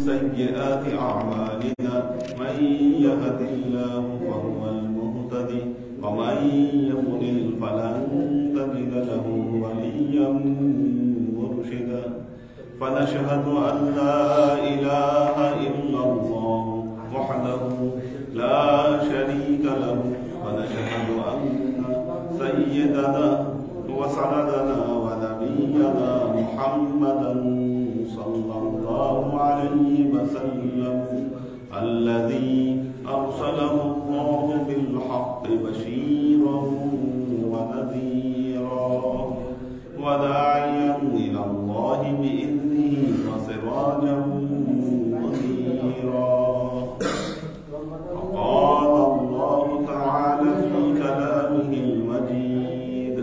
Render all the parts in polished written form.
سيئات أعمالنا من يهد الله فهو المهتدي ومن يضلل فلن تجد له وليا مرشدا فنشهد أن لا إله إلا الله وحده لا شريك له ونشهد أن سيدنا وسندنا ونبينا محمدا صلى الله عليه وسلم الذي أرسله الله بالحق بشيرا ونذيرا وداعيا إلى الله بإذنه وسراجا منيرا. وقال الله تعالى في كلامه المجيد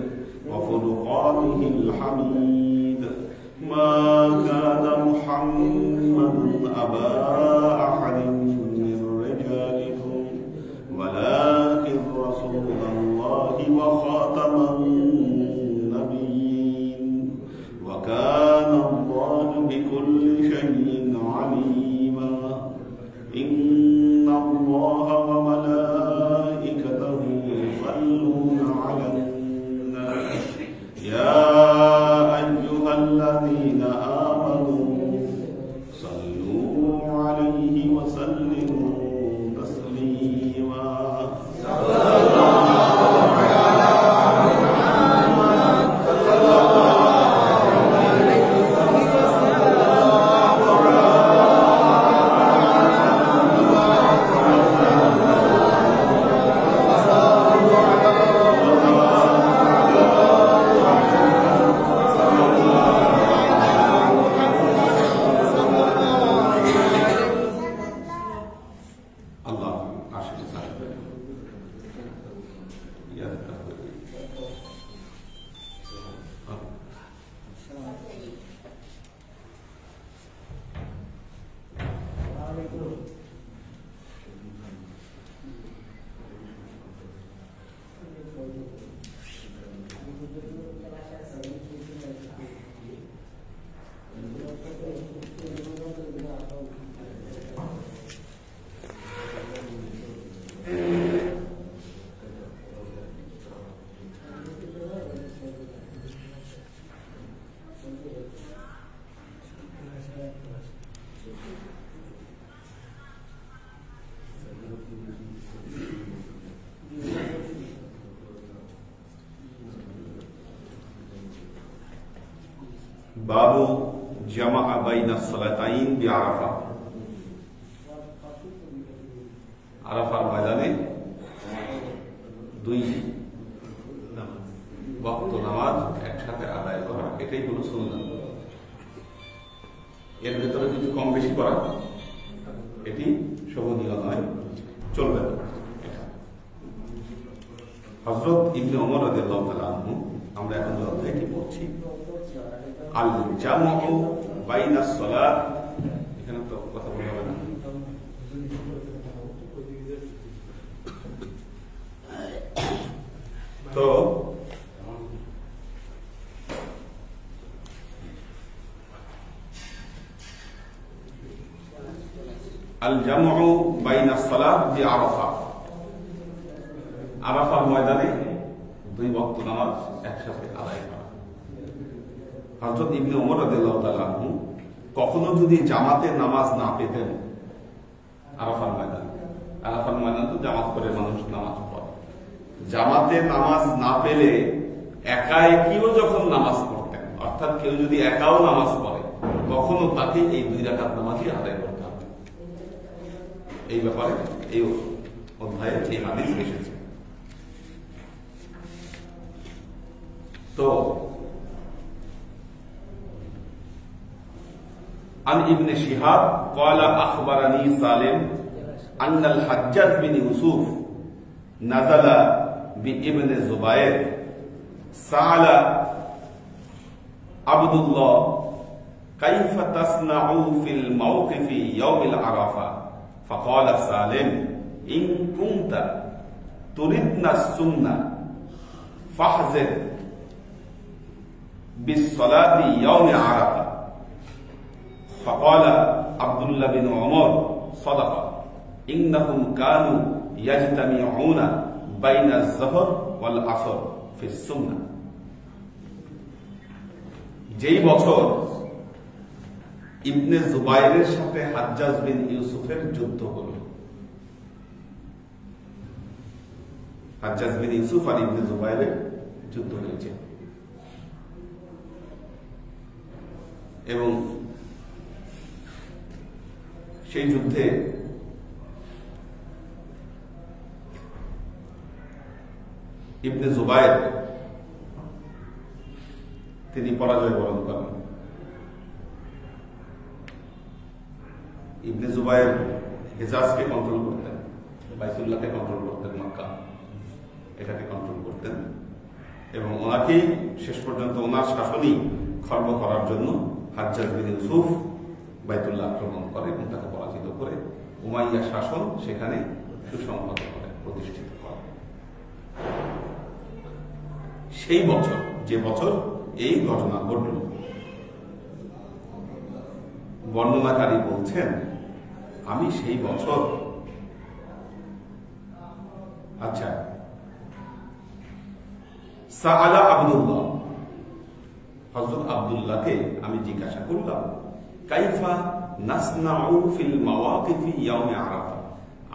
وفرقانه الحميد ما كان محمد أبا أحد من رجالكم ولكن رسول الله وخاتم النبيين وكان الله بكل شيء عليما. إن الله وملائكته يصلون على الناس يا أيها الذين آمنوا صلوا عليه وسلموا تسليما. बाबू जमा बैन सलाताइन बिआरफा আরাফার ময়দানে দুই ওয়াক্ত নামাজ একসাথে আদায় করা এটাই হলো সুন্নাত। এর ভেতরে কিছু কম বেশি করা এটি শোভনীয় নয়, চলবে না। হযরত ইবনে ওমর রাদিয়াল্লাহু তাআলা আনহু, আমরা এখন যে অধ্যায়টি পড়ছি আল জামউ বাইনাস সালাত, এখানে তো কথা বলা হবে না। তো আল জামউ বাইনাস সালাত বিআরাফা, আরাফার ময়দানে দুই ওয়াক্ত নামাজ একসাথে আদায় করা। হযরত ইবনে ওমর রাদিয়াল্লাহু তাআলা আনহু কখনো যদি জামাতে নামাজ না পেতেন, আরাফার ময়দান তো জামাত করে মানুষ নামাজ পড়ে, জামাতে নামাজ না পেলে একা একিও যখন নামাজ পড়তেন, অর্থাৎ কেউ যদি একাও নামাজ পড়ে কখনো তাকে এই দুই রাকাত নামাজই আদায় করতে হবে। এই ব্যাপারে এই অধ্যায়ে এই হাদিস এসেছে। তো عن ابن شهاب قال أخبرني سالم أن الحجاج بن يوسف نزل بابن الزبير سأل عبد الله كيف تصنع في الموقف يوم العرفة فقال سالم إن كنت تردنا السنة فاحذر بالصلاة يوم عرفة فقال আব্দুল্লাহ বিন ওমর সাদাকা ইন্নাহুম কানু ইয়াজতামিউনা বাইনা আয-যুহর ওয়াল আসর ফি সুন্নাহ। যেই বছর ইবনে জুবাইরের সাথে হাজ্জাজ বিন ইউসুফের যুদ্ধ হলো, হাজ্জাজ বিন ইউসুফ আর ইবনে জুবাইরের যুদ্ধ হয়েছে, এবং সেই যুদ্ধে ইবনে জুবাইর তিনি পরাজয় বরণ করেন। ইবনে জুবাইর হিজাজকে কন্ট্রোল করতেন, বাইতুল্লাহকে কন্ট্রোল করতেন, মক্কা এটাকে কন্ট্রোল করতেন, এবং ওনাকেই শেষ পর্যন্ত ওনার শাসনই খর্ব করার জন্য হাজ্জাজ বিন ইউসুফ বাইতুল্লাহ আক্রমণ করে এবং তাকে পরাজিত করে উমাইয়া শাসন সেখানে সুসংহত করে, প্রতিষ্ঠিত করে। সেই বছর, যে বছর এই ঘটনা ঘটল, বর্ণনাকারী বলছেন আমি সেই বছর, আচ্ছা, সাআলা আব্দুল্লাহ, হযরত আব্দুল্লাহকে আমি জিজ্ঞাসা করলাম কাইফা নাসনাউ ফিল মাওয়াকিফি ইয়াউমে আরাফা,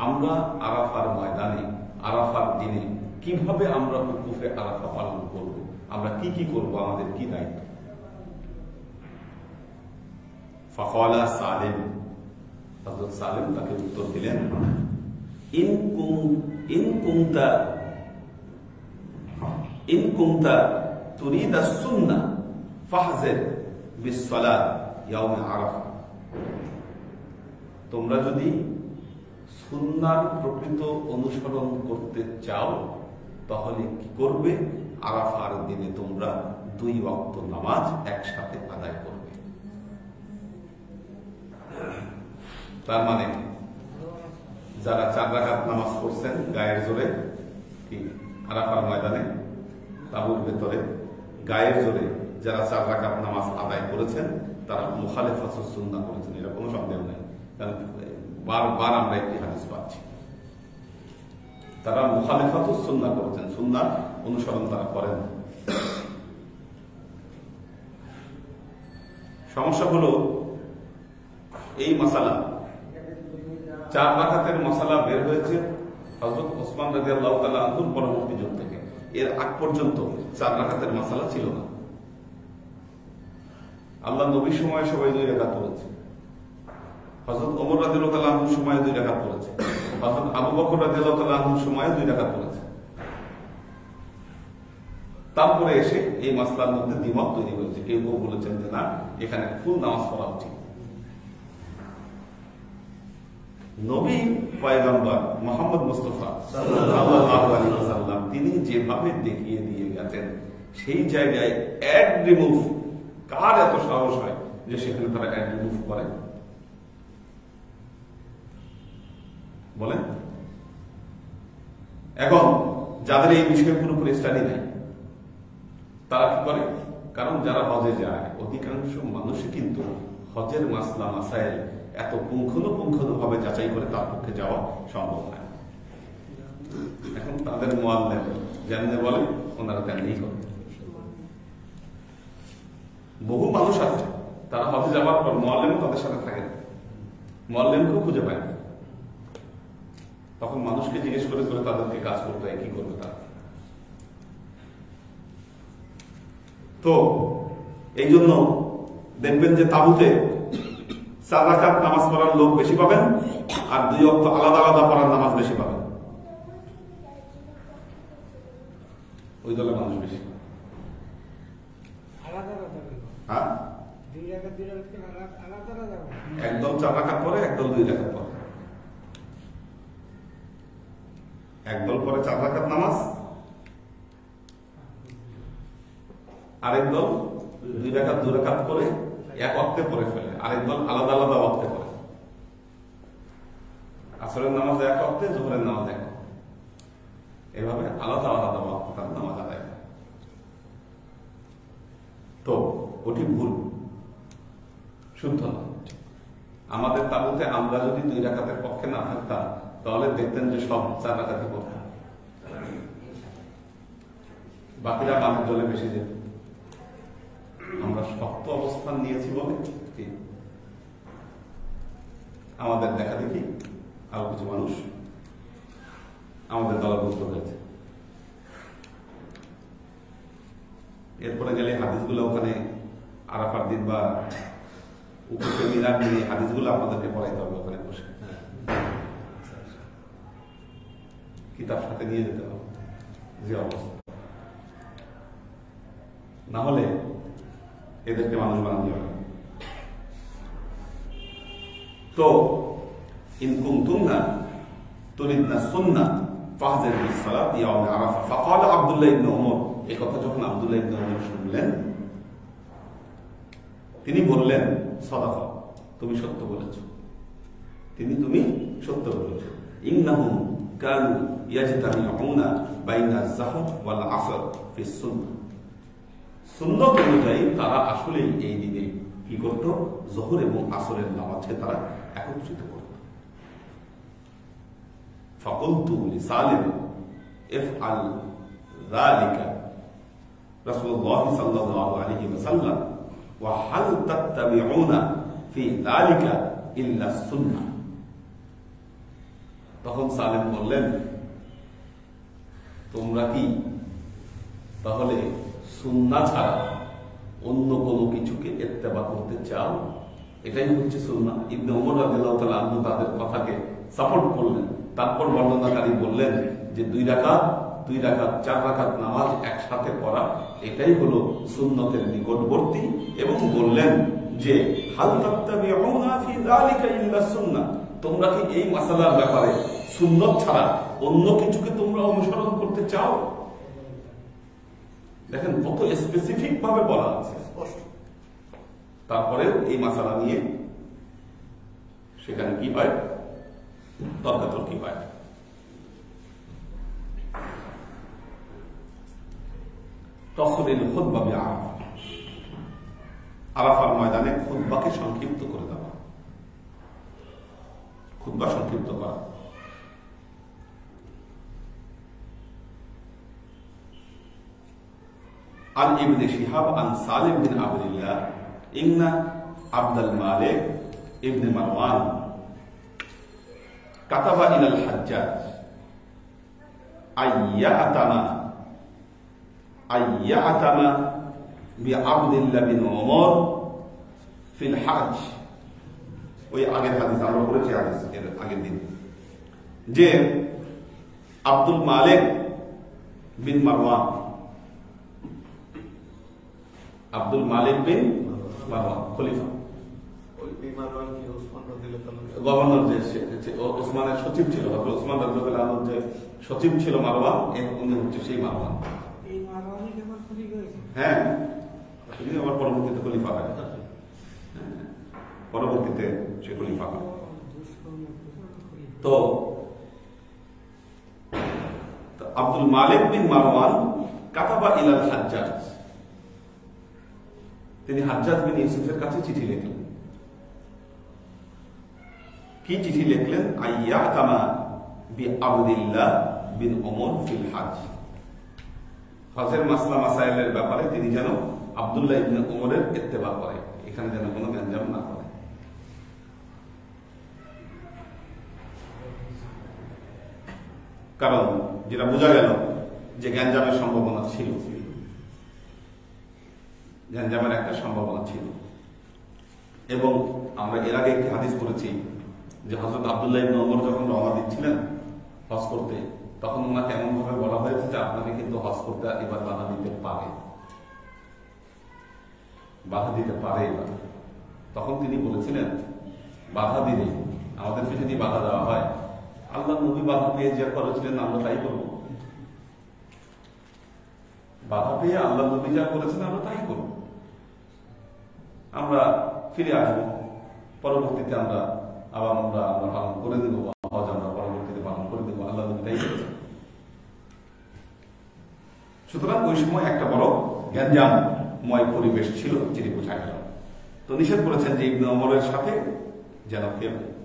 আমরা আরাফার ময়দানে, আরাফার দিনে কিভাবে আমরা উকুফে আরাফা পালন করব, আমরা কি কি করব, আমাদের কি দায়িত্ব। ফাকালা সালিম, হযরত সালিম তাকে উত্তর দিলেন ইন কুনতা তুরিদা সুন্নাহ ফাহজির বিসসালাত ইয়াউমে আরাফা, তোমরা যদি সুন্নাহর প্রকৃত অনুসরণ করতে চাও তাহলে কি করবে, আরাফার দিনে তোমরা 2 ওয়াক্ত নামাজ একসাথে আদায় করবে। তার মানে যারা 4 রাকাত নামাজ পড়ছেন গায়ের জোরে, কি আরাফার ময়দানে তাঁবুর ভেতরে গায়ের জোরে যারা 4 রাকাত নামাজ আদায় করেছেন তারা মুখালেফাতুস সুন্নাহ করেছেন, এটা কোনো সন্দেহ নেই, কারণ বারবার আমরা একটি হাদিস পাচ্ছি, তারা মুখালেফাতুস সুন্নাহ করেছেন, সুন্নাহ অনুসরণ তারা করেন। সমস্যা হলো এই মাসালা, 4 রাকাতের মাসালা বের হয়েছে হযরত ওসমান রাদিয়াল্লাহু তাআলা আনহুর পরবর্তী যুগ থেকে, এর আগ পর্যন্ত 4 রাকাতের মাসালা ছিল না। আল্লাহ নবীর সময় সবাই 2 রাকাত পড়েছে, হযরত ওমর রাদিয়াল্লাহু তাআলা আনহুর সময় 2 রাকাত পড়েছে, হযরত আবু বকর রাদিয়াল্লাহু তাআলা আনহুর সময় 2 রাকাত পড়েছে। তারপরে এসে এই মাসলার মধ্যে দ্বিমত তৈরি হয়েছে, কেউ কেউ বলেছেন যে না, এখানে ফুল নামাজ পড়া উচিত। নবী পয়গম্বর মুহাম্মদ মুস্তাফা সাল্লাল্লাহু আলাইহি ওয়াসাল্লাম তিনি যেভাবে দেখিয়ে দিয়ে গেছেন, সেই জায়গায় অ্যাড রিমুভ, কার এত সাহস হয় যে সেখানে তারা অ্যাড রিমুভ করে, বলেন? এখন যাদের এই বিষয়ে পুরোপুরি স্টাডি নেই তারা কি করে, কারণ যারা হজে যায় অধিকাংশ মানুষই কিন্তু হজের মাসলা মাসাইল এত পুঙ্খানুপুঙ্খানু ভাবে যাচাই করে তার পক্ষে যাওয়া সম্ভব নয়। এখন তাদের মুআল্লিম যেমনি বলে ওনারা তেমনি করে। বহু মানুষ আছে তারা হজে যাওয়ার পর মুআল্লিমও তাদের সাথে থাকে, মুআল্লিমকেও খুঁজে পায় না, তখন মানুষকে জিজ্ঞেস করে করে তাদেরকে কাজ করতে হয়, কি করবে তারা। তো এই জন্য দেখবেন যে তাবুতে 4 রাকাত নামাজ পড়ার লোক বেশি পাবেন, আর 2 ওয়াক্ত আলাদা আলাদা পড়ার নামাজ বেশি পাবেন, ওই দলে মানুষ বেশি। হ্যাঁ, একদল 4 রাকাত পরে, একদল 2 রাকাত পরে, একদল পরে 4 রাকাত নামাজ, আরেক দল 2 রাকাত 2 রাকাত করে এক ওয়াক্তে পড়ে ফেলে, আরেক দল আলাদা আলাদা ওয়াক্তে পড়ে। আসরের নামাজ এক ওয়াক্তে, জোহরের নামাজ এক ওয়াক্তে, এভাবে আলাদা আলাদা ওয়াক্তে তার নামাজ আদায় করে। তো ওটি ভুল, শুদ্ধ না। আমাদের তাবুতে আমরা যদি 2 রাকাতের পক্ষে না থাকতাম তাহলে দেখতেন যে সব 4 রাকাতই পড়তাম, বাকিরা পানির জলে বেশি যেত। আমরা শক্ত অবস্থান নিয়েছি বলে আমাদের দেখা দেখি আরো কিছু মানুষ আমাদের দলভুক্ত হয়েছে। এরপরে গেলে হাদিসগুলো ওখানে আরাফার দিন বা উপরে মিলাদ নিয়ে হাদিসগুলো আপনাদেরকে পড়াইতে হবে ওখানে বসে, কিতাব সাথে নিয়ে যেতে হবে যে অবস্থা, না হলে এদেরকে মানুষ বানাতে হবে। তো ইন কুনতুন্না তুরিদনা সুন্নাহ ফাহযির বিস-সালাত ইয়াউম আরাফা ফাকাল আব্দুল্লাহ ইবনে ওমর। এই কথা যখন আব্দুল্লাহ ইবনে ওমর শুনলেন তিনি বললেন, সাদাকা, তুমি সত্য বলেছো, তুমি সত্য বলেছো। ইন্নাহুম কানু ইয়াজতামিউনা বাইনা আয-যুহর ওয়াল আসর ফি সুন্নাহ। সুন্নাত অনুযায়ী তারা আসলে এই দিনে কি করত? যোহর এবং আসরের নামাজে তারা একত্রিত করত। ফাকুলতু লিসালিম ইফআল যালিকা রাসূলুল্লাহ সাল্লাল্লাহু আলাইহি ওয়াসাল্লাম ওয়া হাল তাত্তাবিউনা ফি যালিকা ইল্লা সুন্নাহ। তখন সালেম বললেন, তোমরা কি তাহলে সুন্নাহ ছাড়া অন্য কোনো কিছুকে ইত্তেবা করতে চাও? এটাই হচ্ছে সুন্নাহ। ইবনে ওমর রাদিয়াল্লাহু তাআলা আনহু তাদের কথাকে সাপোর্ট করলেন। তারপর বর্ণনাকারী বললেন যে 2 রাকাত 4 রাকাত নামাজ একসাথে পড়া এটাই হলো সুন্নতের নিকটবর্তী, এবং বললেন যে হাল তাত্তাবিউনা ফি যালিকা ইল্লা সুন্নাহ, তোমরা কি এই মাসালার ব্যাপারে সুন্নত ছাড়া অন্য কিছুকে তোমরা অনুসরণ করতে চাও? দেখেন কত স্পেসিফিক ভাবে বলা আছে, তারপরে এই মাসালা নিয়ে সেখানে কি হয়? তর্কাতর্কি হয়। তফসিল খুতবা বিআরাফা, আরাফার ময়দানে খুতবাকে সংক্ষিপ্ত করে দেওয়া, খুতবা সংক্ষিপ্ত করা। عن ابن شهاب عن سالم بن عبد الله إن عبد المالك ابن مروان كتب إلى الحجاج أن يأتم بعبد الله بن عمر في الحج। ওই আগের হাদিস আমরা পড়েছি, আগের দিন, যে আব্দুল মালিক বিন মারওয়ান, আব্দুল মালিক বিন মারওয়ান খলিফা, গভর্নর, যে ওসমানের সচিব ছিল, ওসমান রাদিয়াল্লাহু আনহু যে সচিব ছিল মারওয়ান, উনি হচ্ছে সেই মারওয়ান। হ্যাঁ, তিনি আবার পরবর্তীতে খলিফা হয়, পরবর্তীতে সে খলিফা হয়। তো আব্দুল মালিক বিন মারওয়ান কাতাবা ইলাল হাজ্জাজ, তিনি হাজ্জাজ বিন ইউসুফের কাছে চিঠি লিখলেন। কি চিঠি লিখলেন? আইয়াতামা বিআবদিল্লাহ বিন ওমর ফিল হজ, হজের মাসলা মাসাইলের ব্যাপারে তিনি যেন আব্দুল্লাহ ইবনে ওমরের ইত্তেবা করে, এখানে যেন কোনো গ্যাঞ্জাম না করে। কারণ যেটা বোঝা গেল যে গ্যাঞ্জামের সম্ভাবনা ছিল, গ্যাঞ্জামের একটা সম্ভাবনা ছিল। এবং আমরা এর আগে একটি হাদিস পড়েছি যে হযরত আব্দুল্লাহ ইবনে ওমর যখন রওনা দিচ্ছিলেন হজ করতে, তখন ওনাকে এমন ভাবে বলা হয়েছে যে আপনাকে কিন্তু হজ করতে এবার বাধা দিতে পারে, বাধা দিতে পারে এবার। তখন তিনি বলেছিলেন, বাধা দিলে আমাদের যদি বাধা দেওয়া হয়, আল্লাহ নবী বাধা পেয়ে যে করেছিলেন আমরা তাই করব, বাধা পেয়ে আল্লাহ নবী যা করেছেন আমরা তাই করব, আমরা ফিরে আসবো, পরবর্তীতে আমরা আবার আমরা পালন করে দেবো, হজ আমরা পরবর্তীতে পালন করে দেবো, আল্লাহ নবী তাই করেছেন। সুতরাং ওই সময় একটা বড় গ্যাঞ্জামময় পরিবেশ ছিল, যেটি বোঝা গেল। তো নিষেধ করেছেন যে ইবনে ওমরের সাথে যেন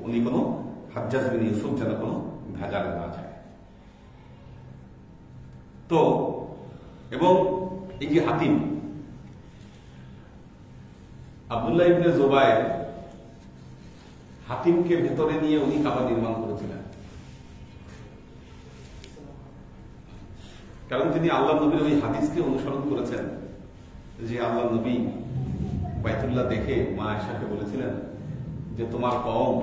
উনি কোনো হাজ্জাজ বিন ইউসুফ যেন কোনো ভেজালে না যায়। তো এবং এই যে হাতিম আব্দুল্লাহ ইবনে জুবায়ের হাতিমকে ভেতরে নিয়ে উনি কাবা নির্মাণ করেছিলেন, কারণ তিনি আল্লাহ নবীর ওই হাদিসকে অনুসরণ করেছেন যে আল্লাহ নবী বাইতুল্লাহ দেখে মা আয়েশাকে বলেছিলেন যে তোমার কওম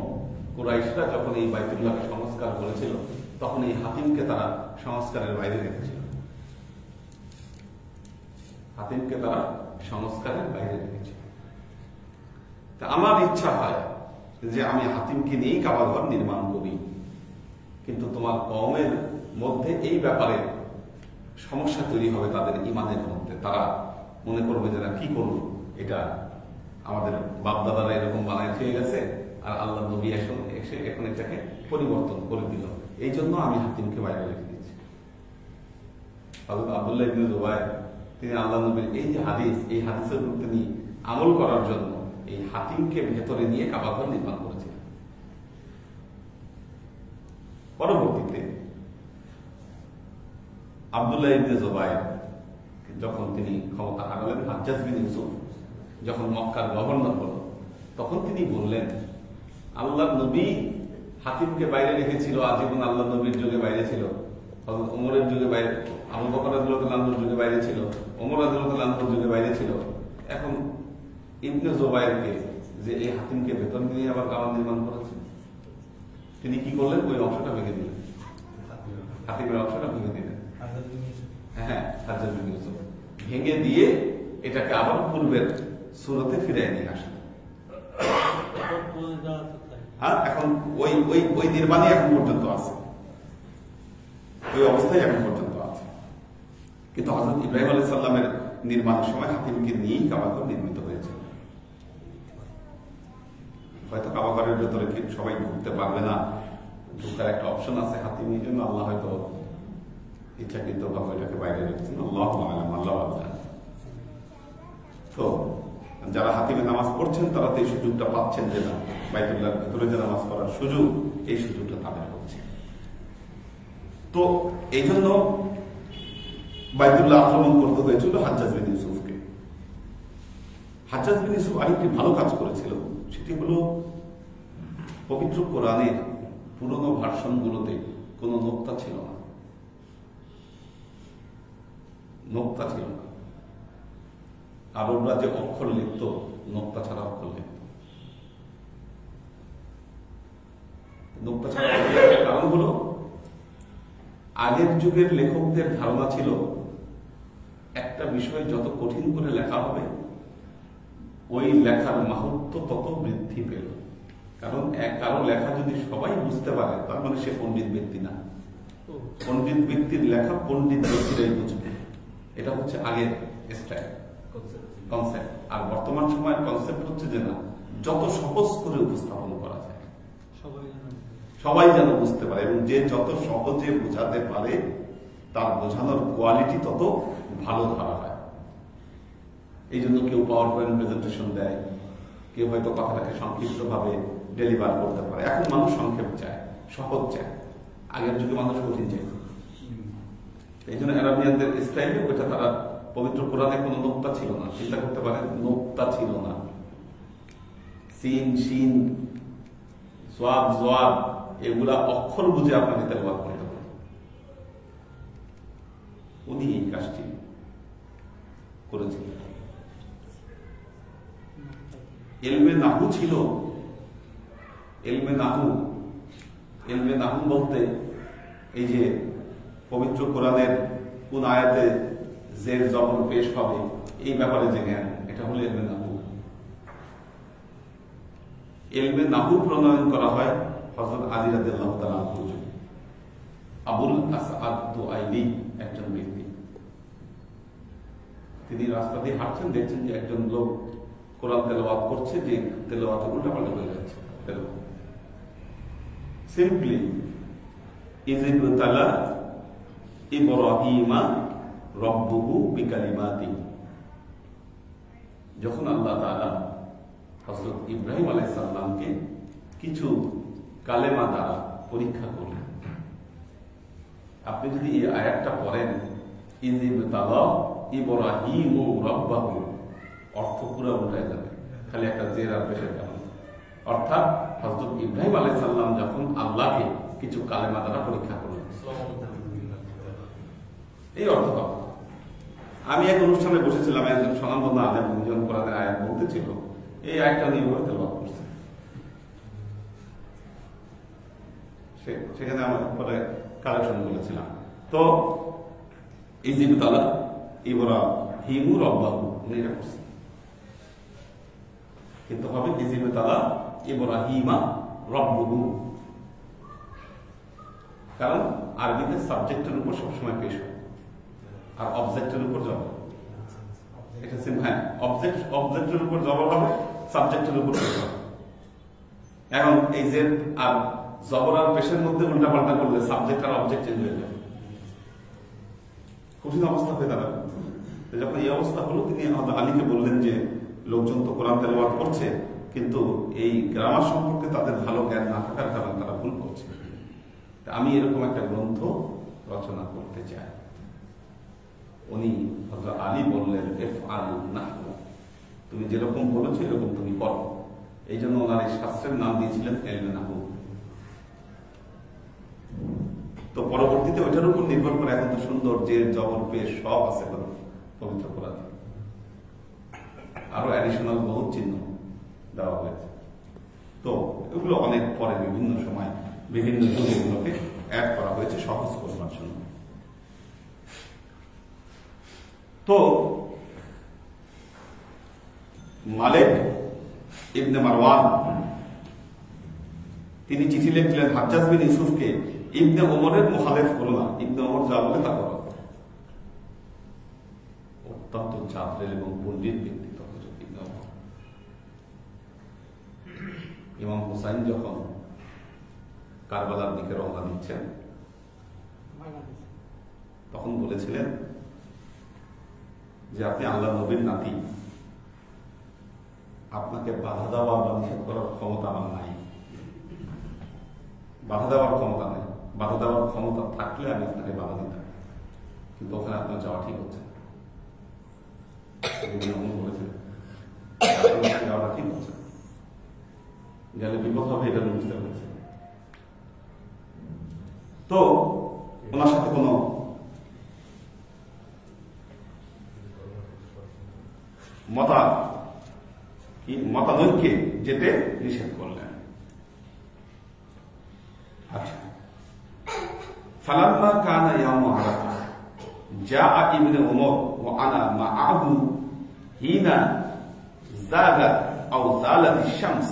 কুরাইশরা যখন এই বাইতুল্লাহকে সংস্কার করেছিল তখন এই হাতিমকে তারা সংস্কারের বাইরে রেখেছিল, হাতিমকে তারা সংস্কারের বাইরে রেখেছিল। তা আমার ইচ্ছা হয় যে আমি হাতিমকে নিয়েই কাবা ঘর নির্মাণ করি, কিন্তু তোমার কওমের মধ্যে এই ব্যাপারে সমস্যা তৈরি হবে, তাদের ইমানের মধ্যে তারা মনে করবে যে না কি করলো, এটা আমাদের বাপদাদারা এরকম বানায় খেয়ে গেছে আর আল্লাহ নবী এসে এখন এটাকে পরিবর্তন করে দিল, এই জন্য আমি হাতিমকে বাইরে রেখে দিচ্ছি। আব্দুল্লাহ ইবনে জুবায়ের তিনি আল্লাহ নবীর এই যে হাদিস, এই হাদিসের উপর তিনি আমল করার জন্য এই হাতিমকে ভেতরে নিয়ে কাবা ঘর নির্মাণ করেছিলেন। পরবর্তীতে আব্দুল্লাহ ইবনে জুবায়ের যখন তিনি ক্ষমতা হারালেন, হাজ্জাজ বিন ইউসুফ যখন মক্কার গভর্নর হল, তখন তিনি বললেন আল্লাহ নবী হাতিমকে বাইরে রেখেছিল আজীবন, আল্লাহ নবীর যুগে বাইরে ছিল, ওমরের যুগে বাইরে, আবু বকর রাদিয়াল্লাহু আনহুর যুগে বাইরে ছিল, ওমর রাদিয়াল্লাহু আনহুর যুগে বাইরে ছিল, এখন ইবনে জুবায়েরকে যে এই হাতিমকে ভেতর নিয়ে আবার কাবা নির্মাণ করেছে, তিনি কি করলেন? ওই অংশটা ভেঙে দিলেন, হাতিমের অংশটা ভেঙে দিলেন। হ্যাঁ, হাজ্জাজ বিন ইউসুফ ভেঙে দিয়ে এটাকে আবার পূর্বের সুরতে ফিরিয়ে নিয়ে আসলেন। এখন ওই ওই ওই নির্মাণই এখন পর্যন্ত আছে, ওই অবস্থায় এখন পর্যন্ত আছে। কিন্তু হযরত ইব্রাহিম আলাইহিস সালামের নির্মাণের সময় হাতিমকে নিয়েই কাবা ঘর নির্মিত হয়েছে। হয়তো কাবা ঘরের ভেতরে সবাই ঢুকতে পারবে না, ঢুকার একটা অপশন আছে হাতিমের জন্য, আল্লাহ হয়তো ইচ্ছাকৃত ভাবে এটাকে বাইরে রেখেছেন, আল্লাহু আ'লাম, আল্লাহ আ'লাম। তো যারা হাতিমে নামাজ পড়ছেন তারা তো এই সুযোগটা পাচ্ছেন যে না, বাইতুল্লাহর ভেতরে যে নামাজ পড়ার সুযোগ, এই সুযোগটা তাদের হচ্ছে। তো এই জন্য বাইতুল্লাহ আক্রমণ করতে হয়েছিল হাজ্জাজ বিন ইউসুফকে। হাজ্জাজ বিন ইউসুফ আরেকটি ভালো কাজ করেছিল, সেটি হলো পবিত্র কোরআনের পুরনো ভার্সনগুলোতে কোনো নোক্তা ছিল না, নোক্তা ছিল না। আরবরা যে অক্ষর লিখত, নোক্তা ছাড়া অক্ষর লিখত। নোক্তা ছাড়া কারণ হলো আগের যুগের লেখকদের ধারণা ছিল একটা বিষয় যত কঠিন করে লেখা হবে ওই লেখার মাহাত্ম্য তত বৃদ্ধি পেল। কারণ কারো লেখা যদি সবাই বুঝতে পারে তার মানে সে পণ্ডিত ব্যক্তি না, পণ্ডিত ব্যক্তির লেখা পণ্ডিত ব্যক্তিরাই বুঝবে। এটা হচ্ছে আগের স্টাইল, কনসেপ্ট। আর বর্তমান সময়ের কনসেপ্ট হচ্ছে যে না, যত সহজ করে উপস্থাপন করা যায়, সবাই যেন বুঝতে পারে, এবং যে যত সহজে বোঝাতে পারে তার বোঝানোর কোয়ালিটি তত ভালো ধরা হয়। এই জন্য কেউ পাওয়ার পয়েন্ট প্রেজেন্টেশন দেয়, কেউ হয়তো কথাটাকে সংক্ষিপ্ত ভাবে ডেলিভার করতে পারে। এখন মানুষ সংক্ষেপ চায়, সহজ চায়, আগের যুগে মানুষ কঠিন চায়। এই জন্য আরবিয়ানদের স্টাইলে ওইটা তারা পবিত্র কোরআনে কোনো নোক্তা ছিল না, চিন্তা করতে পারেন, নোক্তা ছিল না। সিন শিন সোয়াব জোয়াব এগুলা অক্ষর বুঝে আপনাকে তেলাওয়াত করতে হবে। উনি এই কাজটি করেছিলেন। ইলমে নাহু ছিল, ইলমে নাহু বলতে এই যে পবিত্র কোরআনের কোন আয়াতে জের জবর পেশ হবে এই ব্যাপারে যে জ্ঞান, এটা হলো ইলমে নাহু। ইলমে নাহু প্রণয়ন করা হয় হযরত আলী রাদিয়াল্লাহু তাআলা আনহু। আবুল আসআদ দুআইলি একজন ব্যক্তি, তিনি রাস্তা দিয়ে হাঁটছেন, দেখছেন যে একজন লোক কোরআন তেলাওয়াত করছে, যে তেলাওয়াত উল্টাপাল্টা হয়ে যাচ্ছে। সিম্পলি ইযিবতালা ইব্রাহিমা রব্বুহু বিকালিমাতিন, যখন আল্লাহ তাআলা হযরত ইব্রাহিম আলাইহিস সালামকে কিছু কালেমা দ্বারা পরীক্ষা করলেন। আপনি যদি এই আয়াতটা পড়েন, ইযিবতালা ইব্রাহিমু রাব্বাহু, অর্থ পুরো উল্টে যাবে, খালি একটা জের আর পেশের কারণে। অর্থাৎ হযরত ইব্রাহিম আলাইহিস সালাম যখন আল্লাহকে কিছু কালেমা দ্বারা পরীক্ষা করলেন, এই অর্থ পাবো। আমি এক অনুষ্ঠানে বসেছিলাম, একজন স্বনামধন্য আলেম যখন কোরআনের আয়াত বলতেছিল, এই আয়াতটা নিয়ে তেলাওয়াত করছে। সেখানে আমার পরে কালেকশন করেছিলাম। তো ইযিবতালা ইব্রাহিমু রাব্বাহু এটা করছে, কিন্তু হবে ইযিবতালা ইব্রাহিমা রাব্বুহু, কারণ আরবিতে সাবজেক্টের উপর সবসময় পেশ হয় আর অবজেক্টের উপর জবাব। এটা হ্যাঁ, অবজেক্টের উপর জবাব হবে, সাবজেক্টের উপর পেশ হবে। এখন এই যে আর জবর আর পেশের মধ্যে উল্টাপাল্টা করলে সাবজেক্ট আর অবজেক্ট চেঞ্জ হয়ে যাবে, কঠিন অবস্থা হয়ে দাঁড়াবে। যখন এই অবস্থা হলো, তিনি আলীকে বললেন যে লোকজন তো কোরআন তেলাওয়াত করছে, কিন্তু এই গ্রামার সম্পর্কে তাদের ভালো জ্ঞান না থাকার কারণে তারা ভুল করছে। আমি এরকম একটা গ্রন্থ রচনা করতে চাই। উনি হযরত আলী বললেন, ইফআল নাহু, তুমি যেরকম বলেছো এরকম তুমি করো। এই জন্য ওনার এই শাস্ত্রের নাম দিয়েছিলেন ইলমে নাহু। তো পরবর্তীতে ওইটার উপর নির্ভর করে এখন তো সুন্দর যে জবর পেশ সব আছে পবিত্র কোরআনে, আরো অ্যাডিশনাল বহু চিহ্ন দেওয়া হয়েছে। তো এগুলো অনেক পরে বিভিন্ন সময় বিভিন্ন যুগে এগুলোকে অ্যাড করা হয়েছে সহজ করবার জন্য। তো মালিক ইবনে মারওয়ান তিনি চিঠি লিখলেন হাজ্জাজ বিন ইউসুফকে, ইবনে ওমরের মুখালেফ করো না, ইবনে ওমর যা বলে তা করো। অত্যন্ত চাঁদের এবং পণ্ডিত ব্যক্তিত্ব ইবনে ওমর। ইমাম হুসাইন যখন কারবালার দিকে রওনা দিচ্ছেন, তখন বলেছিলেন যে আপনি আল্লাহ নবীর নাতি, আপনাকে বাধা দেওয়া বা নিষেধ করার ক্ষমতা আমার নাই, বাধা দেওয়ার ক্ষমতা নেই। বাধা দেওয়ার ক্ষমতা থাকলে আমি আপনাকে বাধা দিতাম, কিন্তু ওখানে আপনার যাওয়া ঠিক হচ্ছে যাওয়াটা ঠিক হচ্ছে, গেলে বিপদ হবে এটা বুঝতে পেরেছে। তো ওনার সাথে কোনো মতানৈক্যে যেতে নিষেধ করলেন। আচ্ছা, ফালাম্মা কানা ইয়াউম আরাফা জাআ ইবনে ওমর ওয়া আনা মাআহু হিনা যাগাত আও যালাত আশ-শামস।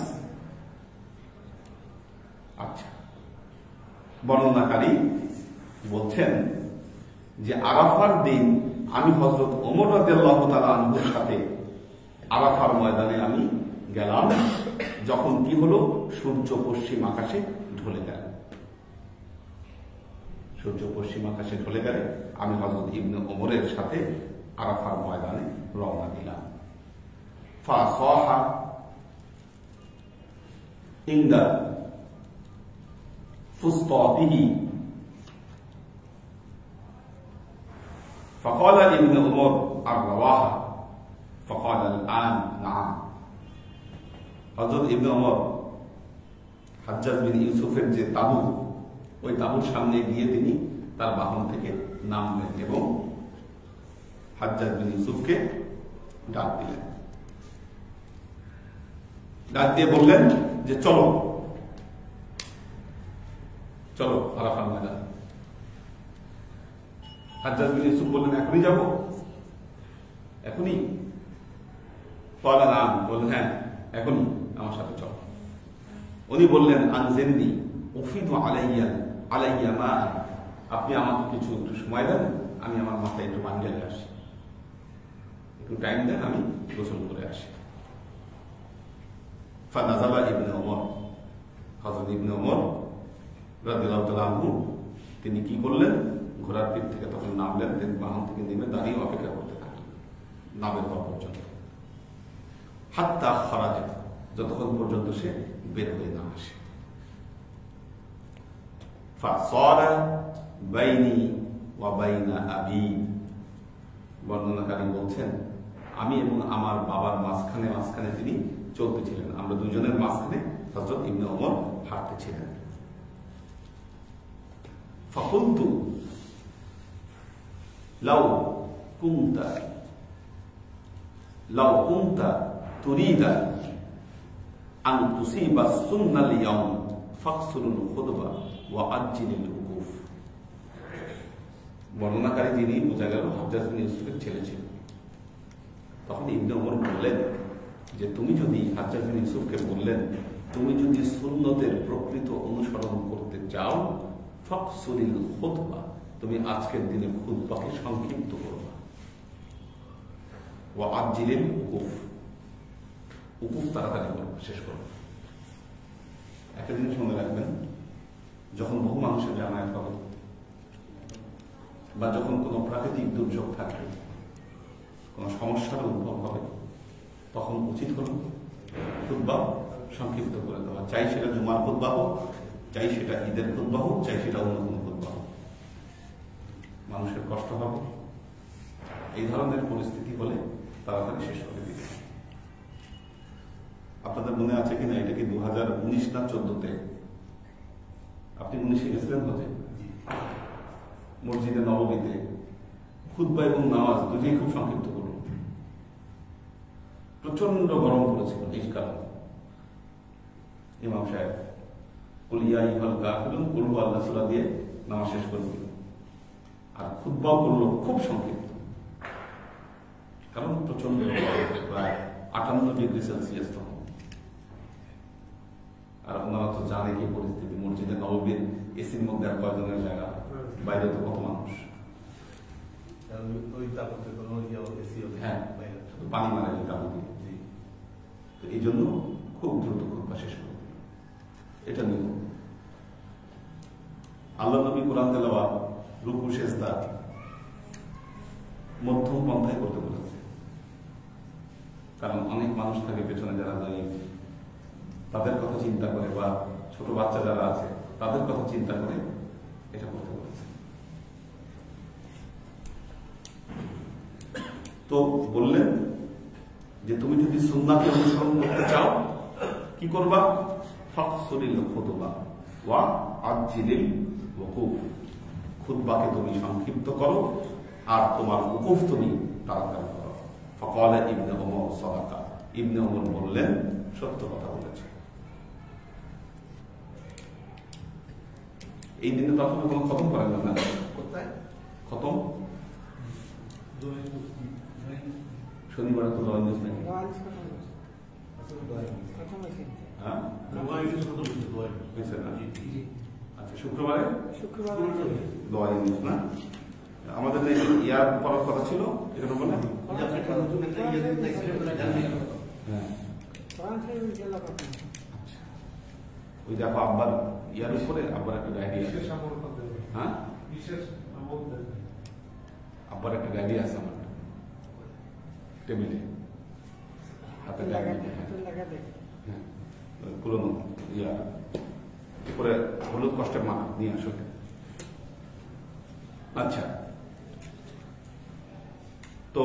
আচ্ছা, বর্ণনাকারী বলছেন যে আরাফার দিন আমি হযরত ওমর রাদিয়াল্লাহু তাআলা আনহুর সাথে আরাফার ময়দানে আমি গেলাম, যখন কি হলো, সূর্য পশ্চিম আকাশে ঢলে গেল। সূর্য পশ্চিম আকাশে ঢলে গেলে আমি হযরত ইবনে ওমরের সাথে আরাফার ময়দানে রওনা দিলাম। ফাসাহা ইনদা ফুসতাতিহি فقال ابن عمر الرواحة فقال الآن نعم। হযরত ইবনে ওমর হাজ্জাজ বিন ইউসুফের যে তাবু, ওই তাবুর সামনে গিয়ে তিনি তার বাহন থেকে নামলেন এবং হাজ্জাজ বিন ইউসুফকে ডাক দিলেন। ডাক দিয়ে বললেন যে চলো চলো আরাফার ময়দান। হাজ্জাজ বিন ইউসুফ বললেন এখনই যাব, এখনই? কয়লা নাম, বললেন হ্যাঁ এখনই, আমার সাথে চলো। উনি বললেন আনজিলনি উফিদু আলাইয়া মা, আপনি আমাকে কিছু একটু সময় দেন, আমি আমার মাথায় একটু পানি ঢেলে আসি, একটু টাইম দেন, আমি গোসল করে আসি। ফানাজালা ইবনে ওমর, হযরত ইবনে ওমর রাদিয়াল্লাহু তাআলা আনহু তিনি কি করলেন, ঘোড়ার পিঠ থেকে তখন নামলেন, তিনি বাহন থেকে নেমে দাঁড়িয়ে অপেক্ষা করতে থাকলেন নামের হওয়া পর্যন্ত। হাত্তা খারাজা, যতক্ষণ পর্যন্ত সে বের হয়ে না আসে। ফাসারা বাইনি ওয়া বাইনা আবি, বর্ণনাকারী বলছেন আমি এবং আমার বাবার মাঝখানে মাঝখানে তিনি চলতেছিলেন, আমরা দুজনের মাঝখানে হযরত ইবনে ওমর হাঁটতেছিলেন। ফাকুলতু লাউ কুনতা তুরিদা আন তুসিবা সুন্নাল ইয়াউম ফাকসুরুল খুতবা ওয়া আজ্জিলিল উকুফ। বর্ণনাকারী যিনি বোঝা গেল হাজ্জাজ বিন ইউসুফের ছেলে ছিল। তখন ইবনে ওমর বললেন যে তুমি যদি, হাজ্জাজ বিন ইউসুফকে বললেন, তুমি যদি সুন্নতের প্রকৃত অনুসরণ করতে চাও ফাকসুরিল খুতবা, তুমি আজকের দিনে খুতবাকে সংক্ষিপ্ত করবা, ওয়া আজ্জিলিল উকুফ, উকুফ তাড়াতাড়ি করবা, শেষ করবা। একটা জিনিস মনে রাখবেন, যখন বহু মানুষের জামায়াত হবে বা যখন কোনো প্রাকৃতিক দুর্যোগ থাকবে, কোনো সমস্যার উদ্ভব হবে, তখন উচিত হল খুতবা সংক্ষিপ্ত করে দেওয়া। চাই সেটা জুমার খুতবা হোক, চাই সেটা ঈদের খুতবা হোক, চাই সেটা অন্য কোনো খুতবা হোক। মানুষের কষ্ট হবে, এই ধরনের পরিস্থিতি হলে তাড়াতাড়ি শেষ করে দিবে। আপনাদের মনে আছে কিনা, এটা কি 2019 না 14-তে? আপনি 19-এ গেছিলেন হজে, মসজিদে নববীতে খুতবা এবং নামাজ দুটোই খুব সংক্ষিপ্ত করল। প্রচন্ড গরম পড়েছিল এই কারণে ইমাম সাহেব কুল ইয়া আইয়ুহাল কাফিরুন কুল হুয়াল্লাহু সূরা দিয়ে নামাজ শেষ করে দিল, আর খুতবাও করলো খুব সংক্ষিপ্ত, কারণ প্রচন্ড প্রায় 58 ডিগ্রি সেলসিয়াস তখন। আর ওনারা তো জানে কি পরিস্থিতি, মসজিদে নববীর এসির মধ্যে আর কয়জনের জায়গা, বাইরে তো কত মানুষ। হ্যাঁ, শুধু পানি মারে কাবু দিয়ে। তো এই জন্য খুব দ্রুত খুতবা শেষ করে দিল। এটা নিয়ম। আল্লাহ নবী কোরআন তেলাওয়াত, রুকু, সেজদা মধ্যম পন্থায় করতে বলেছে, কারণ অনেক মানুষ থাকে পেছনে যারা দাঁড়িয়ে, তাদের কথা চিন্তা করে, বা ছোট বাচ্চা যারা আছে তাদের কথা চিন্তা করে এটা করতে বলেছে। তো বললেন যে তুমি যদি সুন্নাহকে অনুসরণ করতে চাও কি করবা? ফাকসুরিল খুতবা ওয়া আজ্জিলিল উকুফ, খুতবাকে তুমি সংক্ষিপ্ত করো আর তোমার উকুফ তুমি তাড়াতাড়ি করো। ফাকালা ইবনে ওমর সাদাকা, ইবনে ওমর বললেন সত্য কথা বলেছে। এই দিনে তো আপনারা কোনো খতম করেন না? কোথায় খতম? শনিবারে তো দোয়া নিউজ নাকি? হ্যাঁ, আচ্ছা, শুক্রবারে দোয়া নিউজ না? আমাদের ইয়ার পড়ার কথা ছিল, এখানে বলে ওই দেখো আব্বার ইয়ার উপরে আব্বার একটা ডায়েরি আছে। হ্যাঁ, আব্বার একটা ডায়েরি আছে আমার টেবিলে, হাতে ডায়েরি, হ্যাঁ, পুরোনো ইয়া উপরে হলুদ কষ্টের মাথা নিয়ে আসো। আচ্ছা, তো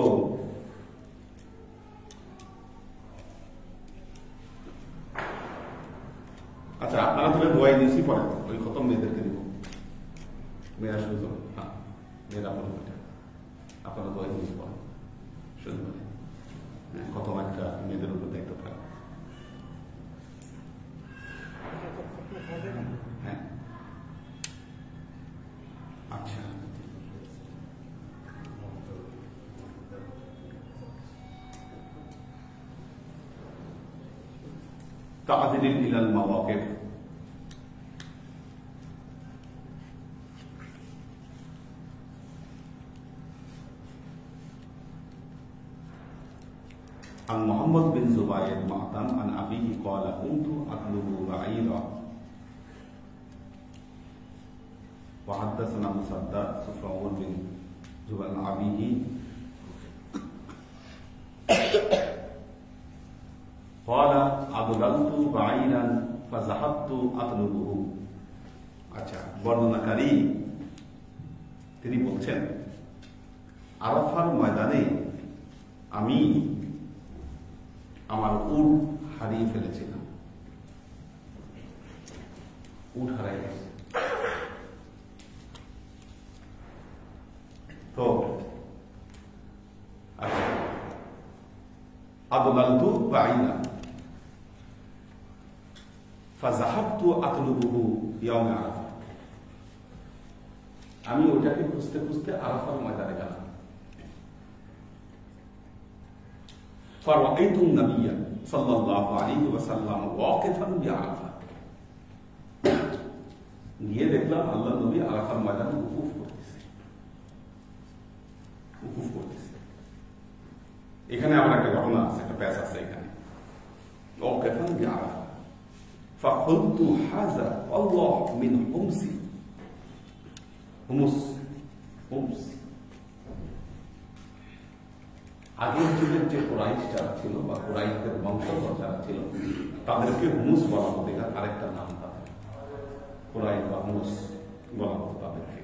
আচ্ছা, আপনারা তাহলে দোয়াই নিয়েছি পরে ওই খতম মেয়েদেরকে দিব, মেয়েরা শুরু করো। হ্যাঁ, মেয়েরা বলবো এটা, আপনারা দোয়াই নিয়েছি পরে শুরু করে, খতম একটা মেয়েদের উপর দায়িত্ব থাকে। হ্যাঁ, আচ্ছা, তা'যিল ইলাল মাওয়াকিফ। عن محمد بن زبير معتم عن أبيه قال كنت أطلب بعيرا وحدثنا مسدد سفيان بن زبير عن أبيه قال আদলালতু বাঈরান ফাযাহাবতু আতলুবুহু। আচ্ছা, বর্ণনাকারী তিনি বলছেন আরাফার ময়দানে আমি আমার উট হারিয়ে ফেলেছিলাম, উট হারাই গেছে। তো আচ্ছা, আদলালতু বাঈরান ফাযাহাবতু আতলুবুহু ইয়াউমে আরাফা। আমি ওটাকে খুঁজতে খুঁজতে আরাফার ময়দানে গেলাম। ফারাআইতুন নাবিয়্যা সাল্লাল্লাহু আলাইহি ওয়াসাল্লাম ওয়াকিফান বিআরাফা। গিয়ে দেখলাম আল্লাহর নবী আরাফার ময়দানে উকুফ করতেছে। এখানে আমার একটা ঘটনা আছে, একটা প্যাচ আছে এখানে। ওয়াকিফান বিআরাফা ফাকুলতু হাযা আল্লাহ মিন হুমসি। হুমস আগের যুগের যে কুরাইশ যারা ছিল বা কুরাইশদের বংশধর যারা ছিল তাদেরকে হুমুস বলা হতো। আরেকটা নাম তাদের কুরাইশ বা হুমুস বলা হতো তাদেরকে।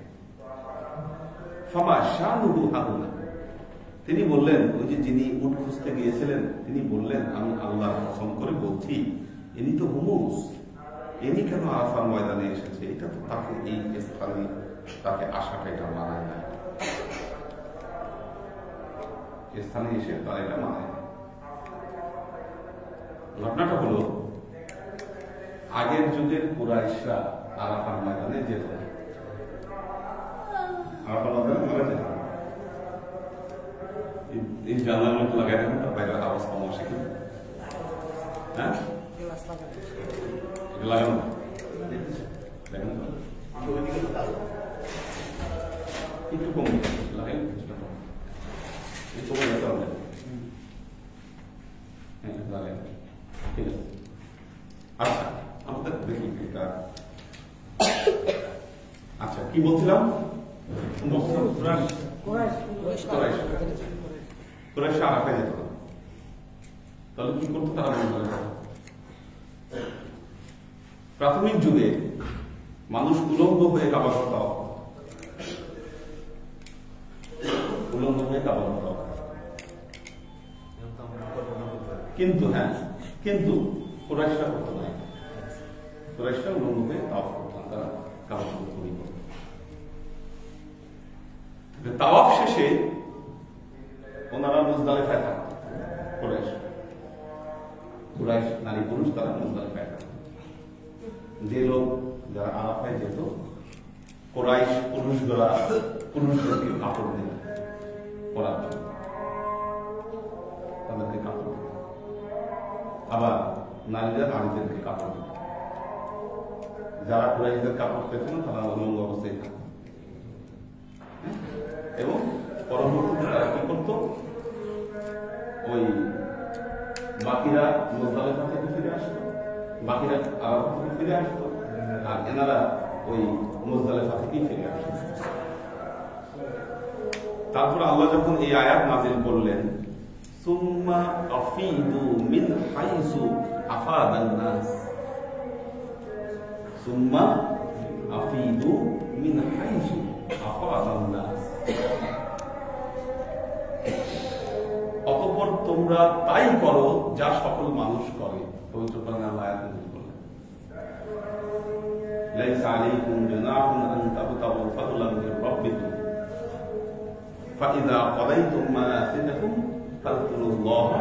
ফামা শানুহু হারুনা, তিনি বললেন, ওই যে যিনি উট খুঁজতে গিয়েছিলেন তিনি বললেন, আমি আল্লাহর কসম করে বলছি ইনি তো হুমুস, ইনি কেন আরাফার ময়দানে এসেছে? এটা তো তাকে এই স্থানে তাকে আশাটা এটা মানায় না, স্থানে এসে তার এটা মানায় না। ঘটনাটা হলো আগের যুগের কুরাইশরা আরাফার ময়দানে যেত না। আরাফার ময়দানে মারা যেত না। এই জানলার মতো লাগাই দেখুন, তার বাইরের আওয়াজ কম আসে কি? হ্যাঁ, লাগানো দেখেন একটু কম লাগাই, কিছুটা কম কমে যেতে হবে। হ্যাঁ, লাগাই, ঠিক আছে। আচ্ছা, আমাদের দেখি এটা। আচ্ছা, কি বলছিলাম? কুরাইশ আরাফায় যেত না, তাহলে কি করতো তারা? প্রাথমিক যুগে মানুষ উলঙ্গ হয়ে কাবা ঘর তাওয়াফ করত, উলঙ্গ হয়ে কাবা ঘর তাওয়াফ। কিন্তু হ্যাঁ, কিন্তু কুরাইশরা করতো না। কুরাইশরা উলঙ্গ হয়ে তাওয়াফ করতেন, তারা কাবা ঘর তৈরি করত। তাওয়াফ শেষে ওনারা মুজদালিফায় থাকত। কুরাইশ নারী পুরুষ তারা মুজদালিফায় থাকত। যে লোক যারা আরাফায় যেত, কুরাইশ পুরুষদেরকে কাপড় দিত পরার জন্য, তাদেরকে কাপড় দিত। আবার নারীরা নারীদেরকে কাপড় দিত। যারা কুরাইশদের কাপড় পেত না তারা উলঙ্গ অবস্থায় থাকত। এবং পরবর্তীতে তারা কি করত? ওই বাকিরা মুজদালিফা থেকে ফিরে আসতো, বাকিরা আরাফা থেকে ফিরে আসতো, আর এনারা ওই মুজদালিফা থেকেই ফিরে আসতো। তারপর আল্লাহ যখন এই আয়াত নাযিল করলেন, সুম্মা আফিদু মিন হাইসু আফাদান নাস, সুম্মা আফিদু মিন হাইসু আফাদান নাস, অতঃপর তোমরা তাই করো যা সকল মানুষ করে। পবিত্র কোরআনে আল্লাহ আয়াত নাযিল করলেন, লাইসা আলাইকুম জুনাহুন আন তাবতাগু ফাদলান মিন রাব্বিকুম ফাইযা ক্বাদাইতুম মানাসিকাকুম ফাযকুরুল্লাহা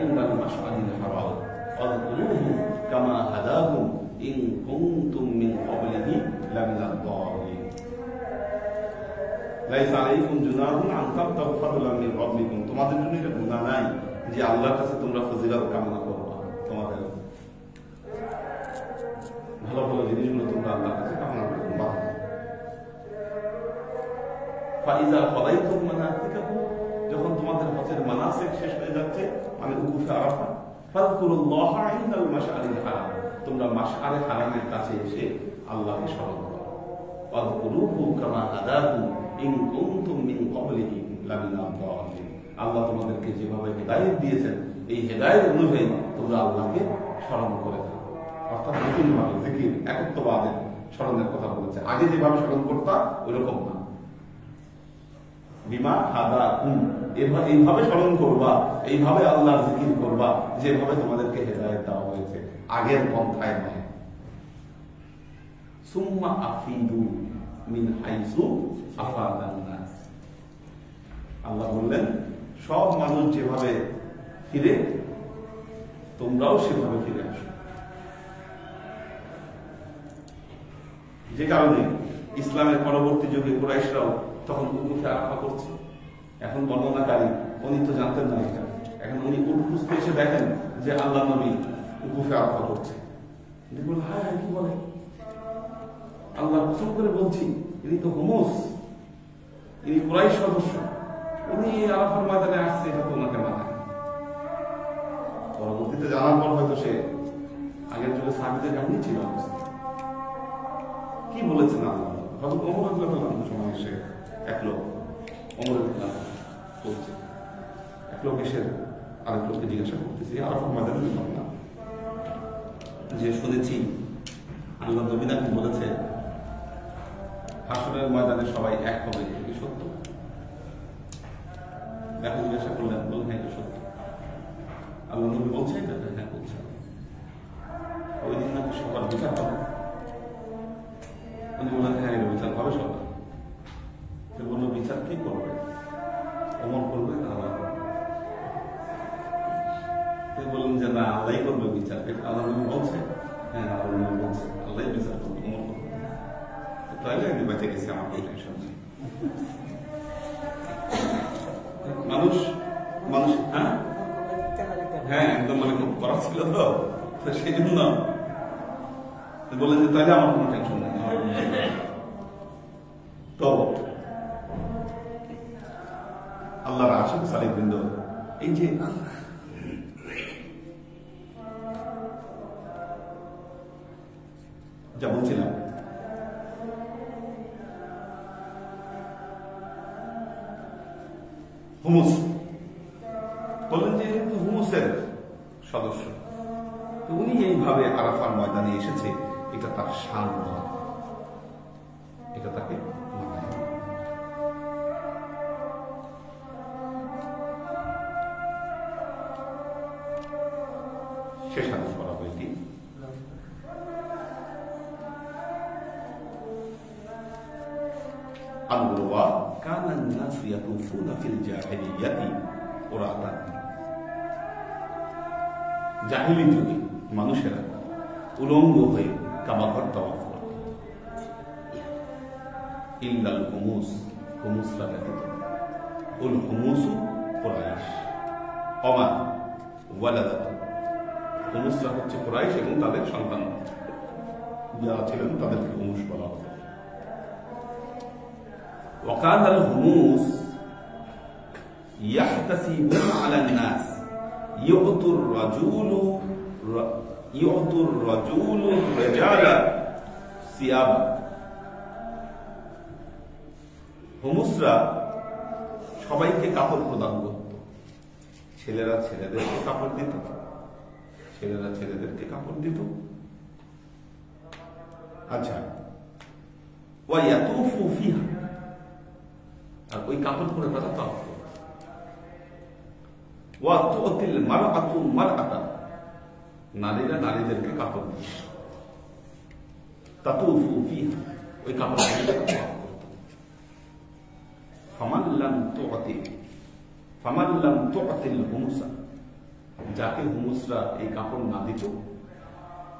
ইনদাল মাশআরিল হারাম ওয়াযকুরুহু কামা হাদাকুম ইন কুনতুম মিন ক্বাবলিহি লামিনাদ দাল্লিন। লাইসা আলাইকুম জুনাহুন আন তাবতাগু ফাদলান মিন রাব্বিকুম, তোমাদের জন্য এটা গুনাহ নাই যে আল্লাহর কাছে তোমরা ফজিলত কামনা করো। তোমাদের ভালো ভালো জিনিসগুলো তোমরা আল্লাহর কাছে কামনা করো। ফাইজা ক্বাদাইতুম মানাসিকাকুম, যখন তোমাদের হজের মানাসিক শেষ হয়ে যাচ্ছে, মানে উকুফে আরাফা, ফাযকুরুল্লাহা ইনদাল মাশআরিল হারাম, তোমরা মাশআরে হারামের কাছে এসে আল্লাহকে স্মরণ করো। ওয়াযকুরুহু কামা হাদাকুম ইন কুনতুম মিন ক্বাবলিহি লামিনাদ দাল্লিন, আল্লাহ তোমাদেরকে যেভাবে হেদায়েত দিয়েছেন এই হেদায়েত অনুযায়ী তোমরা আল্লাহকে স্মরণ করে থাকো। অর্থাৎ নতুন ভাবে জিকির একত্ববাদের স্মরণের কথা বলেছে। আগে যেভাবে স্মরণ করতাম ওই রকম না। বিমা হাদা এইভাবে স্মরণ করবা, এইভাবে আল্লাহর জিকির করবা যেভাবে তোমাদেরকে হেদায়েত দেওয়া হয়েছে, আগের পন্থায় নয়। সুম্মা আফিদু মিন হাইসু আফাদান নাস। আল্লাহ বললেন সব মানুষ যেভাবে ফিরে তোমরাও সেভাবে ফিরে আসো। যে কারণে ইসলামের পরবর্তী যুগে কুরাইশরাও তখন উকুফে আরাফা করছে। এখন বর্ণনাকারী উনি তো জানতেন না এটা, এখন উনি উট খুঁজতে এসে দেখেন যে আল্লাহ নবী উকুফে আরাফা করছে। হ্যাঁ কি বলে, আল্লাহ কসম করে বলছি ইনি তো হুমুস, ইনি কুরাইশ সদস্য, উনি আরাফার ময়দানে আসছে, এটা তো ওনাকে মানায়। পরবর্তীতে জানার পর হয়তো সে আগের যুগে সাহাবীদের কাহিনী ছিল কি বলেছেন আল্লাহ। হয়তো ওমর রাদিয়াল্লাহু সময় এসে এক লোক ওমরের বলছে, এক লোক এসে আরেক লোককে জিজ্ঞাসা করতেছি আরাফার ময়দানে না যে শুনেছি আল্লাহ নবী নাকি বলেছে হাসরের ময়দানে সবাই এক হবে, কি সত্য? দেখো জিজ্ঞাসা করলেন, বললেন হ্যাঁ এটা সত্য। আল্লাহ নবী বলছে এটা? হ্যাঁ বলছে। ওই দিন নাকি সবার বিচার হবে। উনি বললেন হ্যাঁ এটা বিচার হবে সবার। বললো বিচার কি করবে? ওমর করবে না আল্লাহ করবে? বললেন যে না আল্লাহ করবে বিচার। আল্লাহ নবী বলছে? হ্যাঁ আল্লাহ নবী বলছে আল্লাহ বিচার করবে, ওমর করবে। তাহলে আমি বেঁচে গেছি, আমার কোনো টেনশন নেই। মানুষ মানুষ হ্যাঁ হ্যাঁ একদম মানে খুব করা ছিল তো সেই জন্য বললেন যে তাহলে আমার কোনো টেনশন নেই। তো আল্লাহর আশিক সালিহবৃন্দ, এই যে যা বলছিলাম হুমুস বললেন যে হুমুসের সদস্য, উনি এইভাবে আরাফার ময়দানে এসেছে, এটা তার শান নয়, এটা তাকে মানায়। শেষ হাদিস পড়া বইটি আল-গুরবা কানা الناس يطوفون في الجاهلية قراءً। জাহিলি যুগে মানুষেরা উলঙ্গ হয়ে কাবাঘর তাওয়াফ করত। ইল্লাল হুমুস, হুমুসরা ব্যতীত। উল হুমুসু কুরাইশ ওমা ওয়ালাদাতু। হুমুসরা হচ্ছে কুরাইশ এবং তাদের সন্তান যারা ছিলেন তাদেরকে হুমুস বলা হতো। وكان الهموس يحتسبون على الناس يعطوا الرجل الرجال ثيابا। হুমুসরা সবাইকে কাপড় প্রদান করত। ছেলেরা ছেলেদেরকে কাপড় দিত, ছেলেরা ছেলেদেরকে কাপড় দিত। আচ্ছা, ওয়ায়াতুফু ফিহা, আর ওই কাপড় পরে তারা তাওয়াফ করত। ওয়া তুতিল মারআতু মারআতা, নারীরা নারীদেরকে কাপড় দিত। তাতুফু ফিহা, ওই কাপড় পরে তারা তাওয়াফ করত। ফামান লাম তুতিল হুমুসা, যাকে হুমুসরা এই কাপড় না দিত,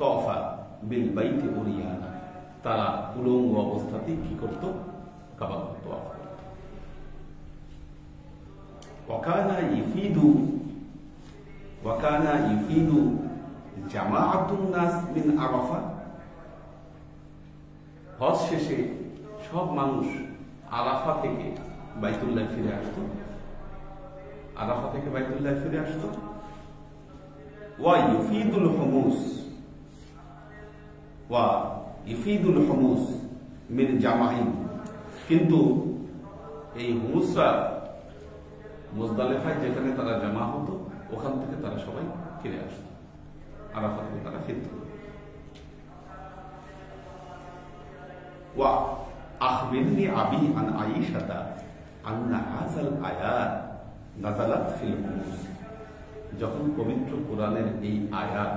তফা বিল বাইতি উরিয়ানা, তারা উলঙ্গ অবস্থাতেই কি করত? কাবাঘর তাওয়াফ করত। ওয়াকানা ইফিদু জামাআতুন নাস মিন আরাফা। হজ শেষে সব মানুষ আরাফা থেকে বাইতুল্লাহ ফিরে আসত, আরাফা থেকে বাইতুল্লাহ ফিরে আসত। ওয়া ইফিদুল হুমুস মিন জামাইন, কিন্তু এই হুমুসরা মুজদালিফায় যেখানে তারা জমা হতো ওখান থেকে তারা সবাই ফিরে আসত। আরাফা থেকে তারা ফিরত। ওয়া আখবিরনি আবি আন আয়েশাতা আন্না হাযাল আয়াত নাযালাত ফিল হুমুস। যখন পবিত্র কোরআনের এই আয়াত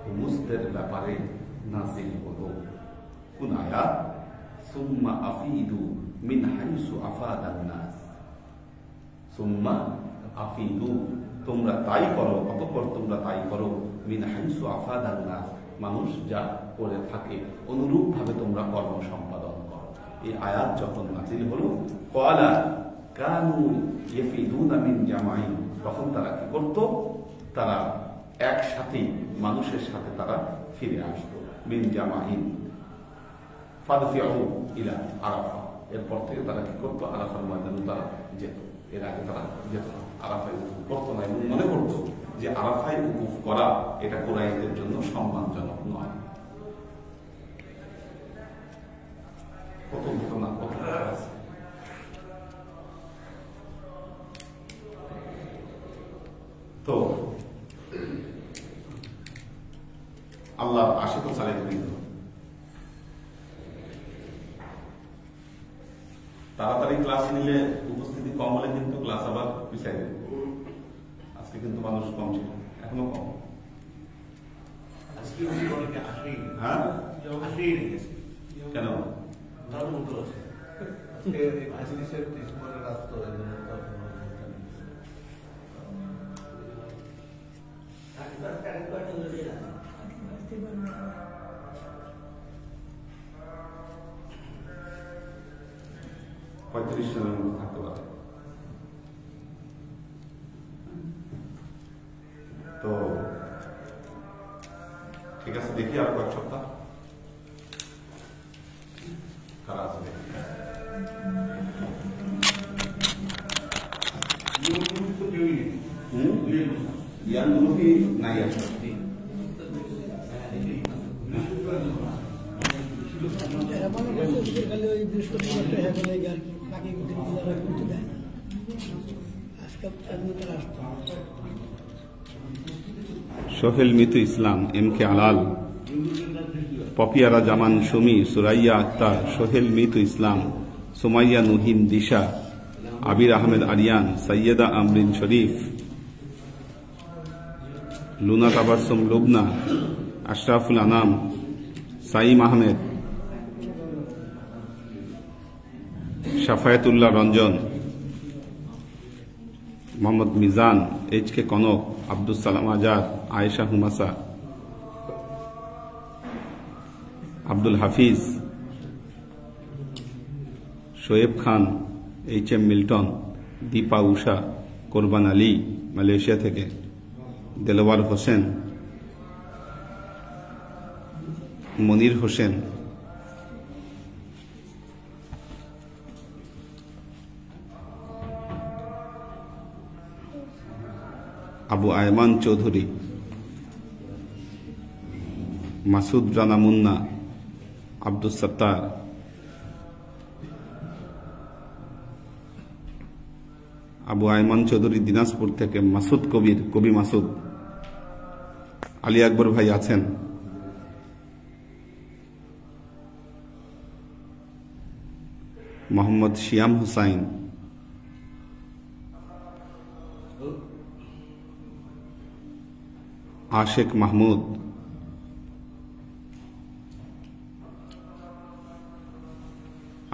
হুমুসদের ব্যাপারে নাযিল হলো, কোন আয়াত? সুম্মা আফিদু মিন হাইসু আফাদান নাস, সুম্মা আফিদু, তোমরা তাই করো, অতঃপর তোমরা তাই করো, মিন হাইসু আফাদান নাস, মানুষ যা করে থাকে অনুরূপ ভাবে তোমরা কর্ম সম্পাদন করো। এই আয়াত যখন নাযিল হলো, ক্বালা কানু ইয়াফিদুনা মিন জামাইন, তখন তারা কি করত? তারা একসাথে মানুষের সাথে তারা ফিরে আসতো। মিন জামাইন ফাদফিউ ইলা আরাফা, এরপর থেকে তারা কি করতো? আরাফার ময়দানে তারা যেত। এর আগে তারা যেত না, আরাফায় উকুফ করতো না, এবং মনে করতো যে আরাফায় উকুফ করা এটা কুরাইশদের জন্য সম্মানজনক নয়। কত ঘটনা, কত আছে। তো আল্লাহ আশিক সালেহ বৃন্দ, তাড়াতাড়ি ক্লাস নিলে উপস্থিতি কম হলে কিন্তু ক্লাস আবার পিছাই দেবে। আজকে কিন্তু মানুষ কম ছিল, এখনো কম। হ্যাঁ কেন? পঁয়ত্রিশ জনের মধ্যে থাকতে পারে। তো ঠিক আছে, দেখি আর কয়েক সপ্তাহ কারা আছে দেখি। ইয়ানগুলো কি নাই আছে? Sohel Mitu Islam, M K Alal, Popiara Zaman Sumi, Suraiya Akhtar, Sohel Mitu Islam, Sumaiya Nuhin Disha, Abir Ahmed Ariyan, Syeda Amrin Sharif, Luna Tabassum Lubna, Ashraful Anam, Saim Ahmed, Shafayetullah Ranjan, Mohammad Mizan, H K Konok, Abdul Salam Azad, Ayesha Humasa, Abdul Hafiz, Shoaib Khan, H M Milton, Dipa Usha, Korban Ali Malaysia থেকে, দেলোয়ার হোসেন, মনির হোসেন, আবু আয়মান চৌধুরী, মাসুদ রানা মুন্না, আব্দুল সত্তার, আবু আয়মান চৌধুরী দিনাজপুর থেকে, মাসুদ কবির, কবি মাসুদ, আলী আকবর ভাই আছেন, মোহাম্মদ শিয়াম হুসাইন, আশেক মাহমুদ,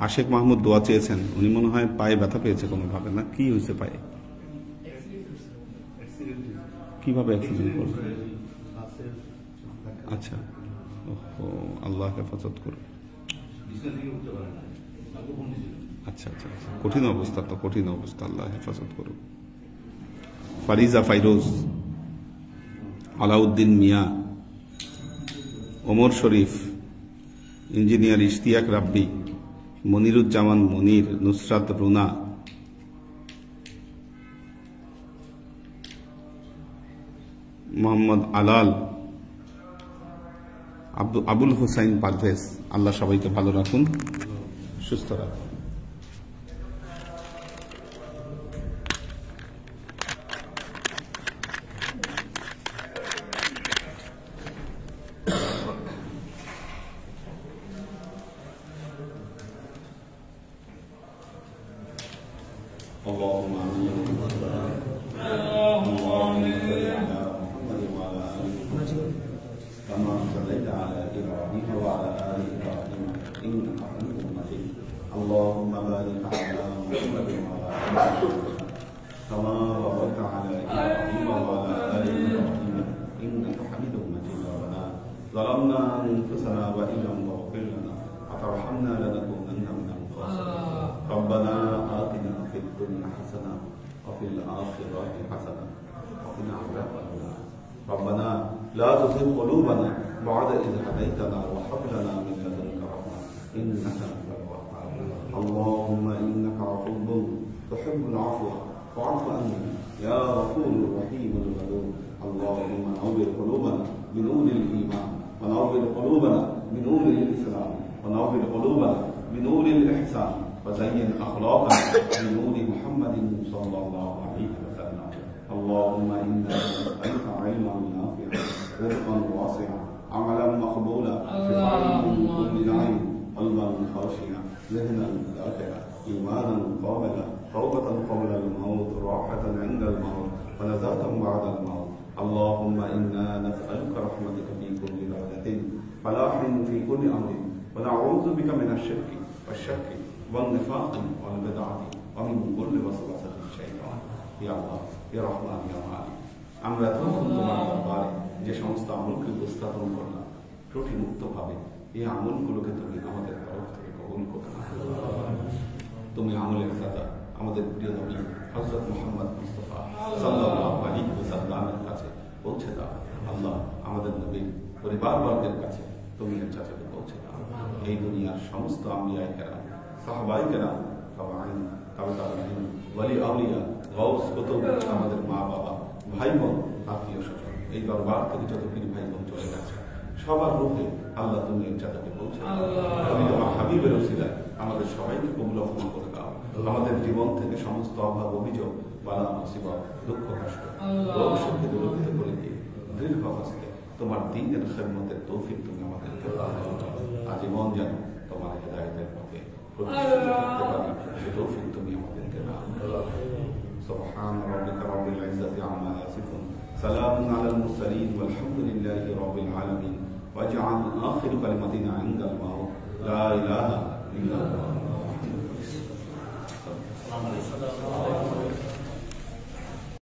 আশেক মাহমুদ দোয়া চেয়েছেন। উনি মনে হয় পায়ে ব্যথা পেয়েছে কোনোভাবে, না কি হয়েছে পায়ে? কিভাবে অ্যাক্সিডেন্ট করবে? আচ্ছা, ওহো, আল্লাহ হেফাজত করুন। আচ্ছা আচ্ছা, কঠিন অবস্থা তো, কঠিন অবস্থা, আল্লাহ হেফাজত করুন। ফারিজা ফাইরোজ, আলাউদ্দিন মিয়া, ওমর শরীফ, ইঞ্জিনিয়ার ইশতিয়াক রাব্বি, মনিরুজ্জামান মনির, নুসরাত রুনা, মোহাম্মদ আলাল, আবুল হুসাইন পারভেজ। আল্লাহ সবাইকে ভালো রাখুন, সুস্থ রাখুন। اللهم آمين. اللهم صل على محمد وعلى آل محمد كما صليت على إبراهيم وعلى آل إبراهيم إنك حميد مجيد. اللهم بارك على محمد وعلى آل محمد كما باركت على إبراهيم وعلى آل إبراهيم إنك حميد مجيد. ربنا ظلمنا أنفسنا وإن لم تغفر لنا وترحمنا لنكونن من الخاسرين. ربنا آتنا في الدنيا حسنة وفي الآخرة حسنة وقنا عذاب النار. ربنا لا تزغ قلوبنا بعد إذ هديتنا وهب لنا من لدنك رحمة إنك أنت الوهاب. اللهم إنك عفو تحب العفو فاعف عنا يا غفور رحيم الودود. اللهم نور قلوبنا بنور الإيمان ونور قلوبنا بنور الإسلام ونور قلوبنا بنور الإحسان وزين أخلاقنا بنور محمد صلى الله عليه وسلم. اللهم إنا نسألك علما نافعا رزقا واسعا عملا مقبولا شفاء من كل داء قلبا خاشعا ذهنا ذاكرا إيمانا قابلا توبة قبل الموت راحة عند الموت ونزاة بعد الموت. اللهم إنا نسألك رحمتك في كل لحظة فلاح في كل أمر ونعوذ بك من الشرك والشك والنفاق والبدعة ومن كل وسوسة الشيطان. يا الله يا رحمن يا مالك আমরা তখন তোমার দরবারে যে সমস্ত আমলকে উপস্থাপন করলাম ত্রুটি মুক্ত ভাবে এই আমলগুলোকে তুমি আমাদের তরফ থেকে কবুল করো। তুমি আমলের সাজা আমাদের প্রিয় নবী হযরত মুহাম্মদ মুস্তাফা সাল্লাল্লাহু আলাইহি ওয়াসাল্লামের কাছে পৌঁছে দাও। আল্লাহ আমাদের নবীর পরিবারবর্গের কাছে তুমি এর চাচাকে পৌঁছে দাও। এই দুনিয়ার সমস্ত আম্বিয়ায়ে কেরাম সাহাবায়ে কেরাম তাবেঈন তাবেঈন ওয়ালি আউলিয়া গাউস কুতুব আমাদের মা বাবা ভাই বোন আত্মীয় স্বজন এই দরবার থেকে যত পীর ভাই বোন চলে গেছে সবার রূপে আল্লাহ তুমি এর চাচাকে পৌঁছে দাও। তুমি তোমার হাবিবের ওসিলায় আমাদের সবাইকে কবুল করে দাও। আমাদের জীবন থেকে সমস্ত অভাব অভিযোগ বালা মুসিবত দুঃখ কষ্ট রোগ শোককে দূরীভূত করে দিয়ে দৃঢ় হস্তে তোমার দ্বীনের খেদমতের তৌফিক তুমি আমাদেরকে দাও। আজীবন যেন তোমার হেদায়েতের পথে প্রতিষ্ঠিত থাকতে পারি সে তৌফিক তুমি আমাদেরকে দাও। سبحان ربك رب العزة عما يصفون سلام على المرسلين والحمد لله رب العالمين واجعل آخر كلمتنا عند الموت لا إله إلا الله.